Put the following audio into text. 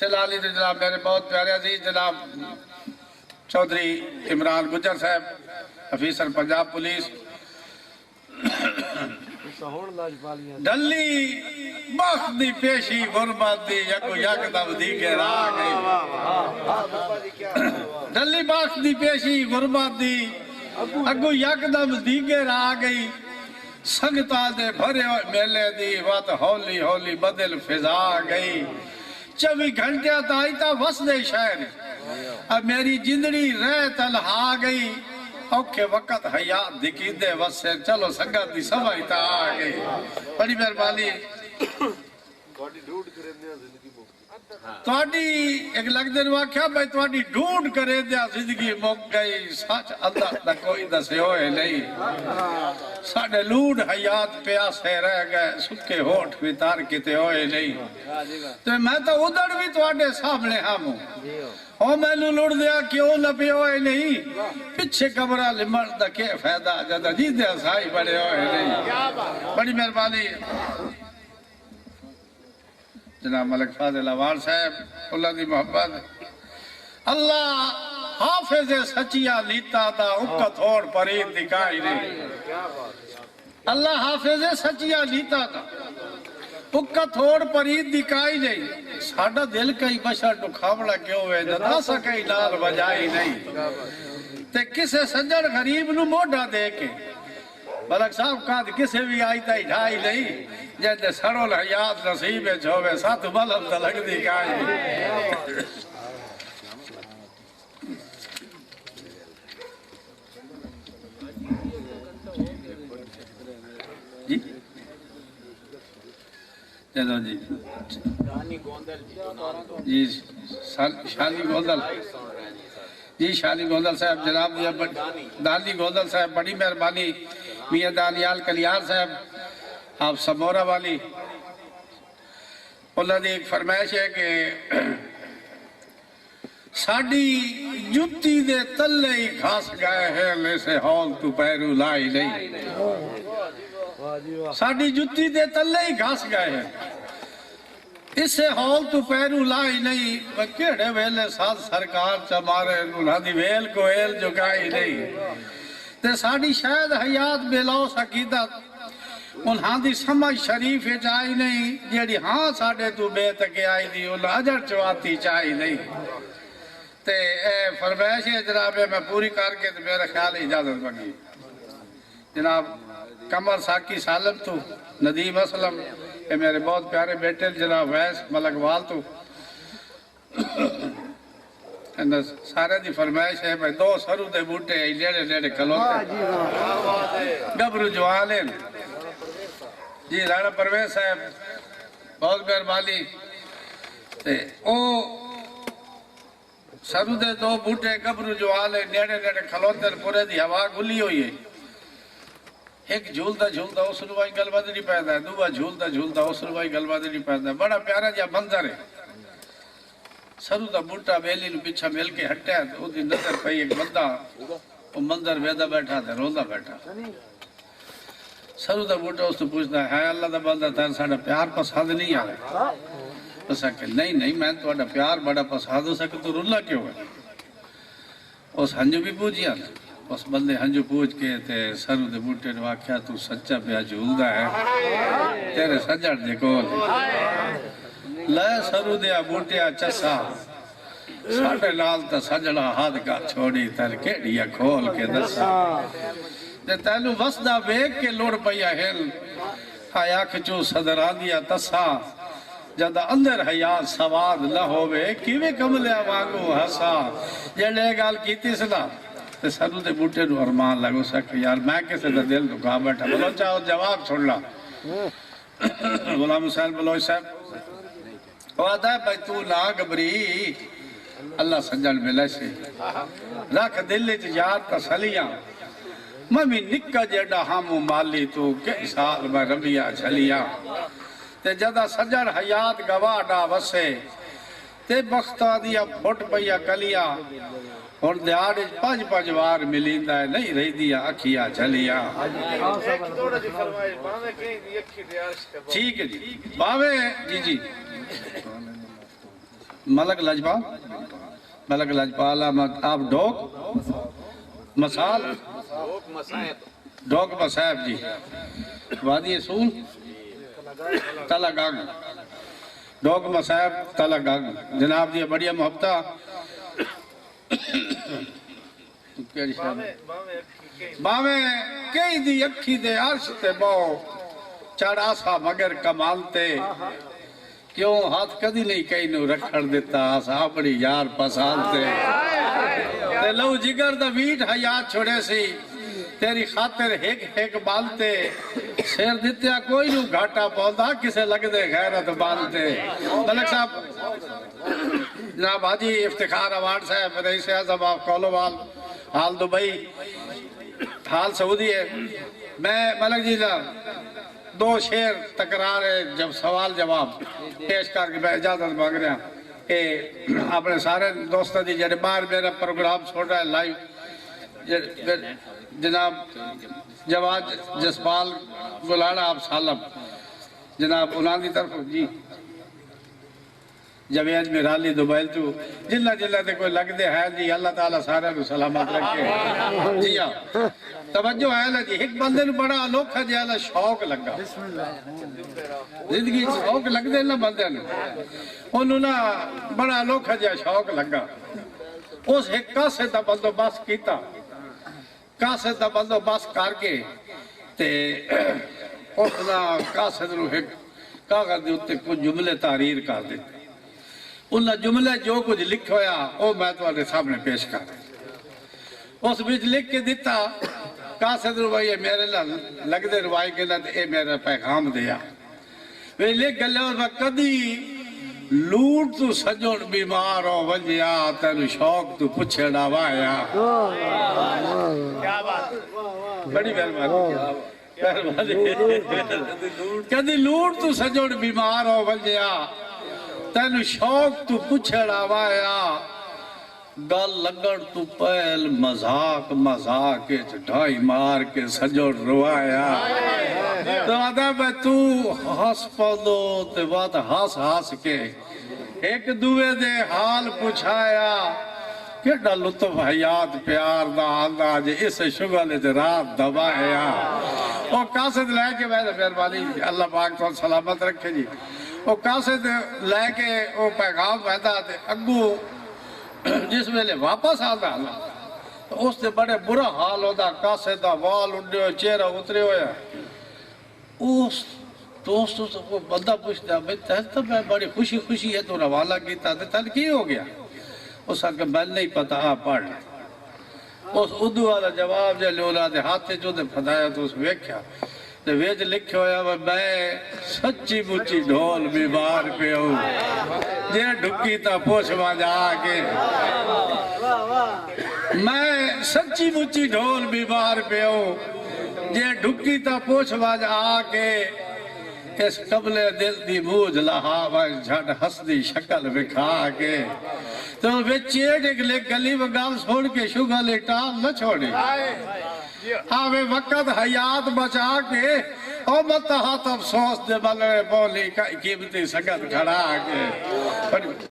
سلالی تو جناب میرے بہت پیارے عزیز جناب چودھری عمران گجر صاحب افیسر پنجاب پولیس ڈلی بخت دی پیشی غربت دی یکو یک دم دی کے راہ گئی ڈلی بخت دی پیشی غربت دی اگو یک دم دی کے راہ گئی سنگتا دے بھرے میلے دی وات ہولی ہولی بدل فضا گئی 24 گھنٹے تائی تا وس دے شہر اب میری جندڑی رہ تلہا گئی اوکھے وقت حیات دکھی دے وسے چلو سنگت دی سوائی تا آگئی بڑی مہربانی توڑی ایک لگ دن واقعہ بھائی توڑی ڈھونڈ کرے دیا زندگی موک گئی سچ اللہ دا کوئی دسے ہوئے نہیں ساڑھے لوڈ حیات پیاسے رہ گئے سکے ہوٹ بھی تار کتے ہوئے نہیں تو میں تو ادھر بھی توڑے سامنے ہم ہوں او میں لوڑ دیا کیوں لپی ہوئے نہیں پچھے کمرہ لمڑ دا کے فیدہ جدہ جی دیا سائی بڑے ہوئے نہیں بڑی مہربانی جناب ملک فاضل عوار صاحب اللہ دی محبت اللہ حافظ سچیا لیتا دا اکا تھوڑ پرید دکھائی نہیں اللہ حافظ سچیا لیتا دا اکا تھوڑ پرید دکھائی نہیں ساڑھا دل کئی بشر ٹکھاوڑا کیوں ہوئے جدا سا کئی نال بجائی نہیں تے کسے سنجر غریب نو موڑا دے کے ملک صاحب کہا کسے بھی آئی تائی ڈھائی نہیں جیسے سڑو لحیات نصیب چھوڑے ساتھ ملم تلک دکھائی جی جدو جی جی شانی گوندل جی شانی گوندل صاحب جناب دانی گوندل صاحب بڑی مہربانی میاں دانیال کلیار صاحب آپ سمورہ والی اللہ نے ایک فرمائش ہے کہ ساڑی جتی دے تلے ہی گھاس گئے ہیں لیسے ہال تو پیرو لائی نہیں ساڑی جتی دے تلے ہی گھاس گئے ہیں اسے ہال تو پیرو لائی نہیں کیڑے ویلے ساتھ سرکار چمارے انہاں دی ویل کو ایل جگائی نہیں تے ساڑی شاید حیات بلاو سکیدت انہاں دی سمجھ شریف چاہی نہیں جیڑی ہاں ساڑے تو بے تکے آئی دی انہاں اجر چواتی چاہی نہیں تے اے فرمائش ہے جناب میں پوری کر کے میرا خیال اجازت بنی جناب کمر ساکی سالم تو ندیم اسلم اے میرے بہت پیارے بیٹے جناب ویس ملک وال تو سارے دی فرمائش ہے میں 2 سرو دے بوٹے لیڑے لیڑے کھلوتے گبرو جوالین جی رانا پرویز صاحب بہت مہربانی او سرو دے 2 بوٹے گبرو جوالے نیڑے نیڑے کھلوتے پورے دی ہوا گلی ہوئی ہے ایک جھولتا جھولتا اس روائی گلبہ نہیں پیدا ہے دوبا جھولتا جھولتا اس روائی گلبہ نہیں پیدا ہے بڑا پیارا جا منظر ہے سرو دا بوٹا بیلی نو پیچھا مل کے ہٹیا ہے تو دی نظر پہی ایک بندہ وہ منظر ویدہ بیٹھا تھا روندہ بیٹھا سرو دا بوٹا اس تو پوچھتا ہے اللہ دا بندہ تھا ساڑھا پیار پسند نہیں آ رہا اس کہ نہیں میں تو اڈا پیار بڑا پسند ہو سکتا تو رلا کیوں ہے اس ہنجو بھی پوچھیا اس بندے ہنجو پوچھ کے تے سرو دے بوٹے نے واقعہ تو سچا پیا جھولدا ہے تیرے سجڑ دے کول لے سرو دے بوٹیا چسا ساڑھے لال تا سجڑا ہاتھ کا چھوڑی تر کیڑیا کھول کے دسا تے تینو وسدہ بیگ کے لوڑ پیا ہل آیا کھچو صدران دیا تسا جدہ اندر حیات سواد نہ ہوئے کیوے کملے آوانگو حسا یہ لے گال کیتی سنا تے سرو دے بوٹے نو ارمان لگو سکے یار میں کسے دا دل دکھا بیٹھا بلو چاہو جواب چھوڑ لا غلام حسین بلوچ صاحب وعدہ ہے بھائی تو نہ گبری اللہ سنجل ملے سے رکھ دل یار تسلیاں ممی نکا جیڑا ہمو مالی تو کئی سال میں ربیہ چھلیاں تے جدہ سجر حیات گواڈا وسے تے بختہ دیا پھوٹ پیا کلیا اور دیاڑے 5 وار ملیندہ ہے نہیں رہی دیا اکھیا چلیا ٹھیک ہے جی باوے جی ملک لجپال ملک لجپال آپ ڈوک مسال ڈوک مسائب جی وادی سول تلا گاگ ڈوک مسائب تلا گاگ جناب دی بڑیا محبتہ باویں کئی دی اکھی دے عرش تے بو چڑھا سا مگر کمال تے کیوں ہاتھ کدی نہیں کئی نو رکھڑ دیتا آسا بڑی یار پسال تے لو جگر دا ویٹ حیات چھوڑے سی تیری خاطر ایک بالتے شیر دیتیا کوئی نو گھاٹا پودا کسے لگ دے غیرت بالتے ملک صاحب جناب حاجی افتخار اوارڈ صاحب رئیس اعظم آف کولووال حال دبئی حال سعودی ہے میں ملک جی جناب 2 شعر تکرار ہے جب سوال جواب پیش کر کے میں اجازت مانگ رہا کہ اپنے سارے دوستہ دی جڑے باہر میرا پروگرام چھوڑ رہا ہے لائیو جناب جواد جسپال گلاڑا آپ سالم جناب انہاں دی طرف جی جویج میرالی دوبائل تو جلہ تے کوئی لگ دے ہے جی اللہ تعالیٰ سارے نو سلامت رکھے جی ہاں توجہ ہے نا جی ایک بندے نو بڑا انوکھا جی اللہ شوق لگا زندگی شوق لگ دے نا بندے نو انہوں نا بڑا انوکھا جی شوق لگا اس ایک کاسے دا بندوبست کیتا کاسے دا بندوبست کر کے تے اس نا کاسے دا ایک کاغذ دے اتے کچھ جملے تحریر کر دیتے انہاں جملے جو کچھ لکھ ہویا وہ میں تمہارے سامنے پیش کر اس بیچ لکھ کے دیتا کاسد روائی میرے لگ دے روائی کے لئے اے میرا پیغام دیا وہ لکھ گلے اور میں کدی لوٹ تو سجوڑ بیمار ہو ونجیا تینو شوق تو پچھے ڈاوایا کیا بات بڑی مہربانی کدی لوٹ تو سجوڑ بیمار ہو ونجیا تینو شوق تو پچھڑا وایا گل لگڑ تو پہل مذاق کے ڈھائی مار کے سجوڑ روایا تو آدھا میں تو ہس پودو تے بات ہس کے ایک دوے دے حال پچھایا کیڑا لطف حیات پیار دا آدھا جے اسے شغلے دے رات دبایا اور قاصد لے کے میں مہربانی اللہ پاک تو سلامت رکھے جی وہ قاصد لے کے وہ پیغام ویدہ دے اگو جس ویلے واپس آدھا تو اس نے بڑے برا حال ہوتا قاصد دا وال اڈے ہوئے چہرہ اترے ہوئے اس دوستوں سے وہ بندہ پوچھتا ہے تو میں بڑی خوشی ہے تو روالہ کیتا تھا تل کی ہو گیا اس کہ میں نہیں پتا پڑھ اس اردو والا جواب جے لولا دے ہاتھے جو دے پھدایا تو اس ویکھیا تو ویج لکھے ہویا میں سچی مچی ڈھول بیمار پہ ہوں جے ڈھکی تا پوچھ ماں آگے میں سچی مچی ڈھول بیمار پہ ہوں جے ڈھکی تا پوچھ ماں آگے اس قبل دل دی موج لہا جھڑ ہس دی شکل بکھا کے تو وہ چیڑ ایک لے گلی و گال چھوڑ کے شگل ٹال نہ چھوڑے آوے وقت حیات بچا کے او متحات افسوس دے بلے بولی کا قیمتی سکت کھڑا کے